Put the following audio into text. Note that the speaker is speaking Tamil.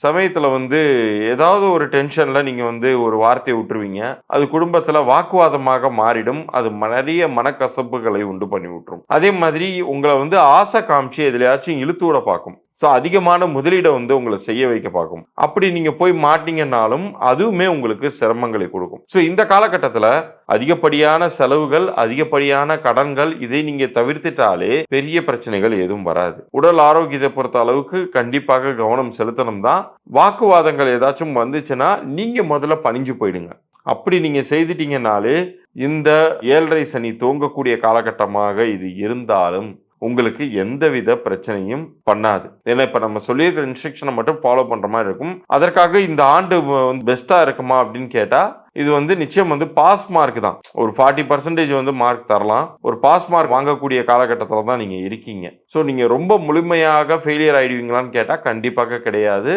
சமயத்துல ஏதாவது ஒரு டென்ஷன்ல நீங்க ஒரு வார்த்தைய விட்டுருவீங்க. அது குடும்பத்துல வாக்குவாதமாக மாறிடும். அது நெறைய மனக்கசப்புகளை உண்டு பண்ணி விட்டுரும். அதே மாதிரி உங்கள ஆசை காமிச்சு எதுலயாச்சும் இழுத்து விட பார்க்கும். அதிகமான முதலீட உங்கள செய்ய வைக்க பார்க்கும். அப்படி நீங்க போய் மாட்டீங்கன்னாலும், அதுவுமே உங்களுக்கு சிரமங்களை குடுக்கும். இந்த காலகட்டத்துல அதிகப்படியான செலவுகள், அதிகப்படியான கடன்கள் இதை நீங்க தவிர்த்துட்டாலே பெரிய பிரச்சனைகள் எதுவும் வராது. உடல் ஆரோக்கியத்தை பொறுத்த அளவுக்கு கண்டிப்பாக கவனம் செலுத்தணும் தான். வாக்குவாதங்கள் ஏதாச்சும் வந்துச்சுன்னா, நீங்க முதல்ல பணிஞ்சு போயிடுங்க. அப்படி நீங்க செய்துட்டீங்கன்னாலே, இந்த 7.5 சனி துவங்கக்கூடிய காலகட்டமாக இது இருந்தாலும், உங்களுக்கு எந்தவித பிரச்சனையும் பண்ணாது. ஏன்னா, இப்ப நம்ம சொல்லியிருக்கிற இன்ஸ்ட்ரக்ஷன மட்டும் ஃபாலோ பண்ற மாரி இருக்கும். அதற்காக இந்த ஆண்டு பெஸ்ட்டா இருக்குமா அப்படின்னு கேட்டா, இது நிச்சயம் பாஸ் மார்க் தான். ஒரு 40% மார்க் தரலாம். ஒரு பாஸ் மார்க் வாங்கக்கூடிய காலகட்டத்தில தான் நீங்க இருக்கீங்க. நீங்க ரொம்ப முழுமையாக ஃபெயிலியர் ஆயிடுவீங்களான்னு கேட்டா, கண்டிப்பாக கிடையாது.